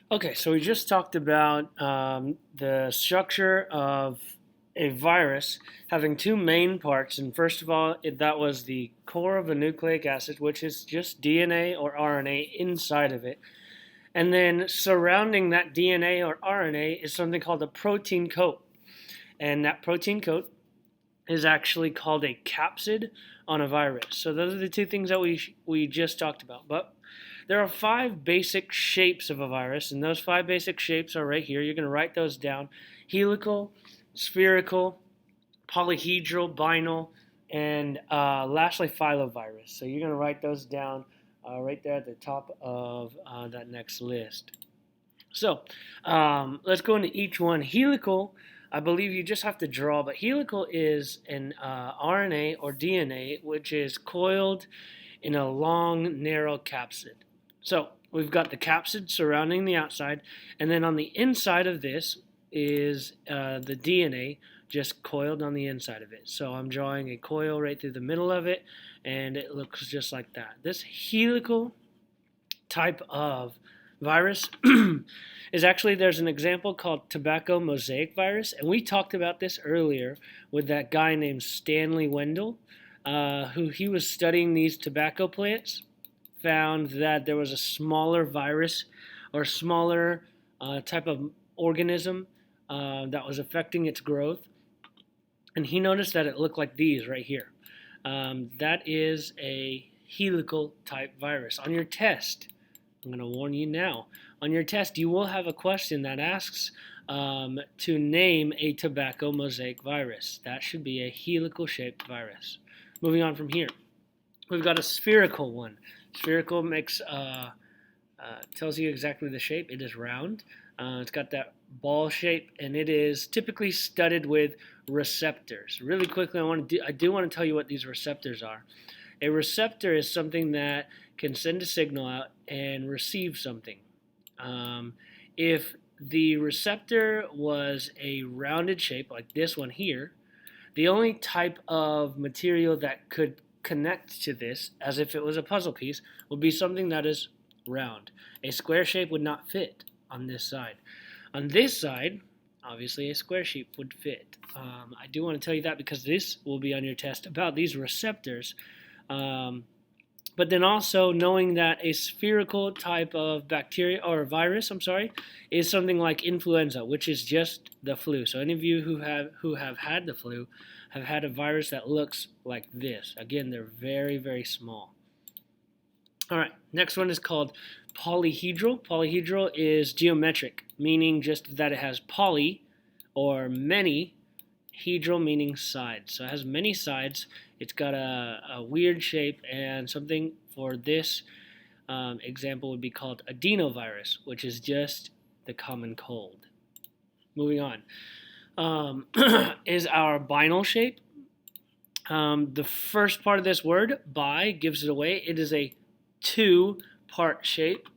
Okay, so we just talked about the structure of a virus having two main parts. And first of all, that was the core of a nucleic acid, which is just DNA or RNA inside of it. And then surrounding that DNA or RNA is something called a protein coat. And that protein coat is actually called a capsid on a virus. So those are the two things that we just talked about. But there are five basic shapes of a virus, and those five basic shapes are right here. You're going to write those down: helical, spherical, polyhedral, binal, and lastly filovirus. So you're going to write those down right there at the top of that next list. So let's go into each one. Helical, I believe you just have to draw, but helical is an RNA or DNA which is coiled in a long, narrow capsid. So we've got the capsid surrounding the outside, and then on the inside of this is the DNA just coiled on the inside of it. So I'm drawing a coil right through the middle of it, and it looks just like that. This helical type of virus is actually, there's an example called tobacco mosaic virus, and we talked about this earlier with that guy named Stanley Wendell, who he was studying these tobacco plants, found that there was a smaller virus or smaller type of organism that was affecting its growth, and he noticed that it looked like these right here. That is a helical type virus. On your test, I'm going to warn you now. On your test, you will have a question that asks to name a tobacco mosaic virus. That should be a helical shaped virus. Moving on from here, we've got a spherical one. Spherical makes tells you exactly the shape. It is round. It's got that ball shape, and it is typically studded with receptors. Really quickly, I do want to tell you what these receptors are. A receptor is something that can send a signal out and receive something. If the receptor was a rounded shape, like this one here, the only type of material that could connect to this, as if it was a puzzle piece, would be something that is round. A square shape would not fit on this side. On this side, obviously a square shape would fit. I do want to tell you that because this will be on your test about these receptors. But then also knowing that a spherical type of bacteria or virus, is something like influenza, which is just the flu. So any of you who have had the flu have had a virus that looks like this. Again, they're very, very small. All right, next one is called polyhedral. Polyhedral is geometric, meaning just that it has poly or many, hedral meaning sides. So it has many sides. It's got a weird shape, and something for this example would be called adenovirus, which is just the common cold. Moving on, is our binal shape. The first part of this word, bi, gives it away. It is a two-part shape.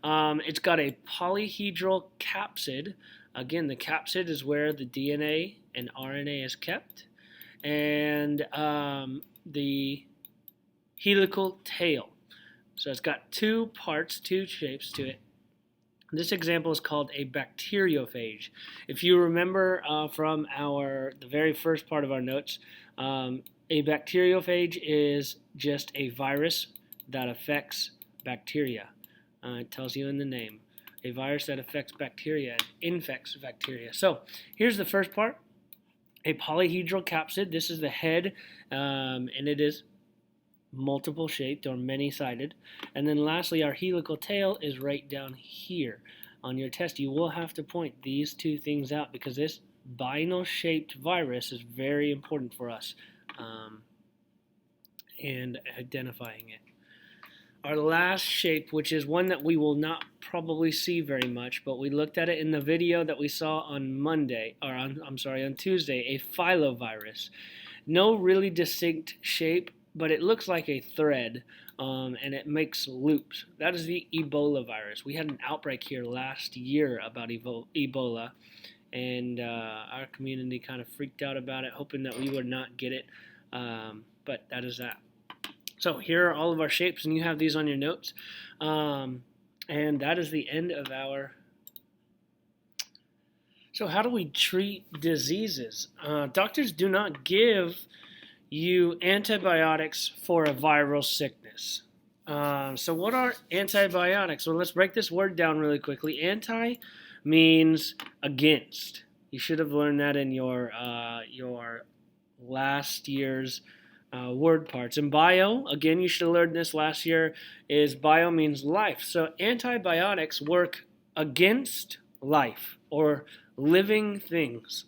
It's got a polyhedral capsid. Again, the capsid is where the DNA and RNA is kept. And the helical tail. So it's got two parts, two shapes to it. This example is called a bacteriophage. If you remember from the very first part of our notes, a bacteriophage is just a virus that affects bacteria. It tells you in the name. A virus that affects bacteria, infects bacteria. So here's the first part. A polyhedral capsid. This is the head, and it is multiple shaped or many-sided. And then lastly, our helical tail is right down here. On your test, you will have to point these two things out because this binal shaped virus is very important for us and identifying it. Our last shape, which is one that we will not probably see very much, but we looked at it in the video that we saw on on Tuesday, a filovirus. No really distinct shape, but it looks like a thread, and it makes loops. That is the Ebola virus. We had an outbreak here last year about Ebola, and our community kind of freaked out about it, hoping that we would not get it, but that is that. So here are all of our shapes, and you have these on your notes. And that is the end of our So, how do we treat diseases? Doctors do not give you antibiotics for a viral sickness. So, what are antibiotics? Well, let's break this word down really quickly. Anti means against. You should have learned that in your last year's word parts. And bio, again, you should have learned this last year, is bio means life. So antibiotics work against life or living things.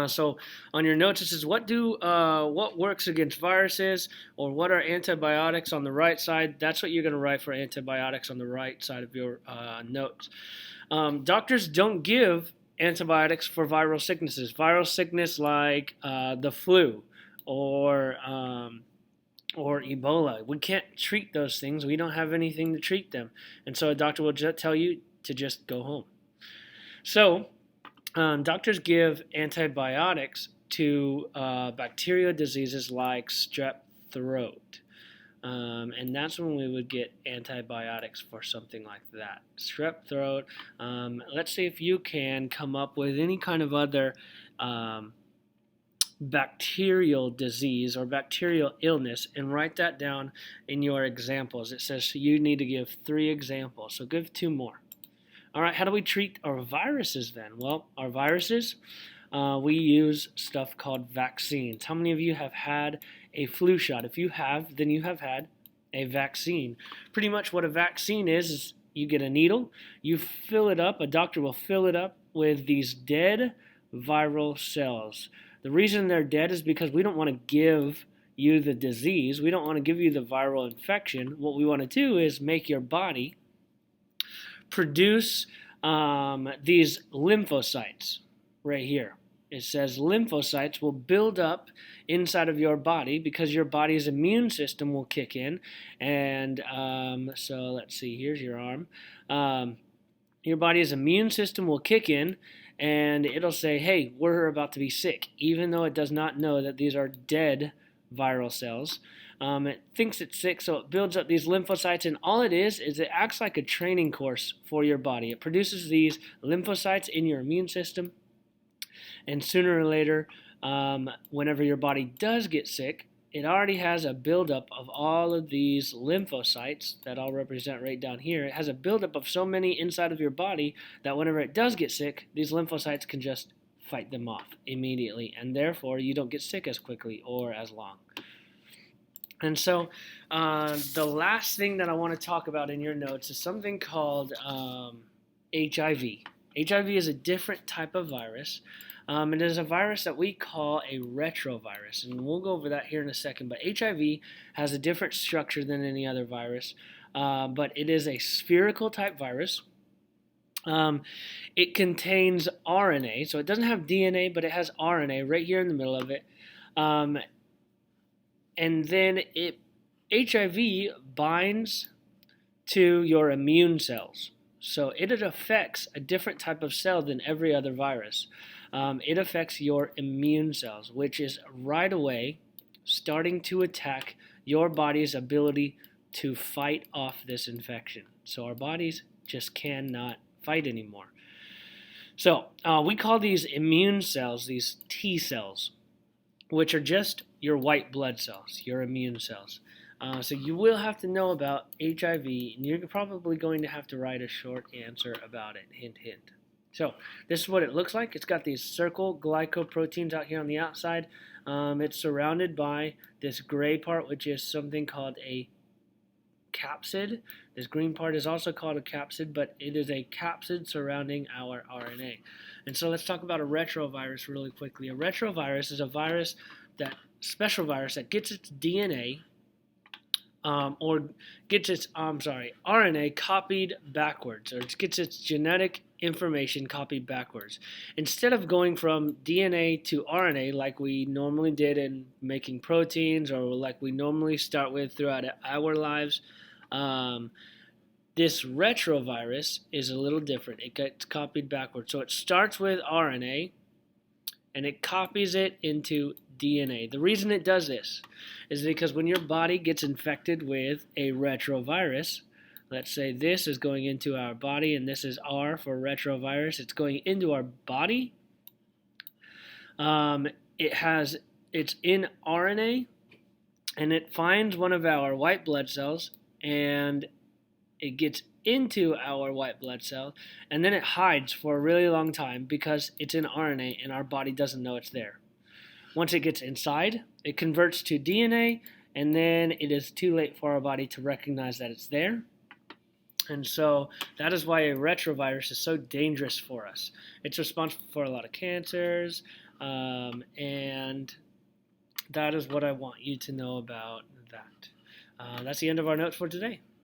So on your notes it says what works against viruses, or what are antibiotics on the right side. That's what you're going to write for antibiotics on the right side of your notes. Doctors don't give antibiotics for viral sicknesses. Viral sickness like the flu or or Ebola. We can't treat those things. We don't have anything to treat them, and so a doctor will just tell you to just go home. So doctors give antibiotics to bacterial diseases like strep throat. And that's when we would get antibiotics for something like that. Strep throat. Let's see if you can come up with any kind of other bacterial disease or bacterial illness and write that down in your examples. It says you need to give 3 examples, so give 2 more. All right, how do we treat our viruses then? Well, our viruses, we use stuff called vaccines. How many of you have had a flu shot? If you have, then you have had a vaccine. Pretty much what a vaccine is you get a needle, you fill it up, a doctor will fill it up with these dead viral cells. The reason they're dead is because we don't want to give you the disease. We don't want to give you the viral infection. What we want to do is make your body produce these lymphocytes right here. It says lymphocytes will build up inside of your body because your body's immune system will kick in. And so let's see, here's your arm. Your body's immune system will kick in and it'll say, hey, we're about to be sick, even though it does not know that these are dead viral cells. It thinks it's sick, so it builds up these lymphocytes, and all it is it acts like a training course for your body. It produces these lymphocytes in your immune system, and sooner or later, whenever your body does get sick, it already has a buildup of all of these lymphocytes that I'll represent right down here. It has a buildup of so many inside of your body that whenever it does get sick, these lymphocytes can just fight them off immediately, and therefore you don't get sick as quickly or as long. And so the last thing that I want to talk about in your notes is something called HIV. HIV is a different type of virus. It is a virus that we call a retrovirus, and we'll go over that here in a second. But HIV has a different structure than any other virus, but it is a spherical type virus. It contains RNA, so it doesn't have DNA, but it has RNA right here in the middle of it. And then HIV binds to your immune cells. So it affects a different type of cell than every other virus. It affects your immune cells, which is right away starting to attack your body's ability to fight off this infection. So our bodies just cannot fight anymore. So we call these immune cells, these T cells, which are just your white blood cells, your immune cells. So you will have to know about HIV, and you're probably going to have to write a short answer about it. Hint, hint. So this is what it looks like. It's got these circle glycoproteins out here on the outside. It's surrounded by this gray part, which is something called a capsid. This green part is also called a capsid, but it is a capsid surrounding our RNA. And so let's talk about a retrovirus really quickly. A retrovirus is a virus special virus that gets its DNA or gets its RNA copied backwards, or it gets its genetic information copied backwards. Instead of going from DNA to RNA like we normally did in making proteins, or like we normally start with throughout our lives, this retrovirus is a little different. It gets copied backwards. So it starts with RNA and it copies it into DNA. The reason it does this is because when your body gets infected with a retrovirus, let's say this is going into our body, and this is R for retrovirus. It's going into our body. Um, it's in RNA, and it finds one of our white blood cells, and it gets into our white blood cell, and then it hides for a really long time because it's in RNA and our body doesn't know it's there. Once it gets inside, it converts to DNA, and then it is too late for our body to recognize that it's there. And so that is why a retrovirus is so dangerous for us. It's responsible for a lot of cancers, and that is what I want you to know about that. That's the end of our notes for today.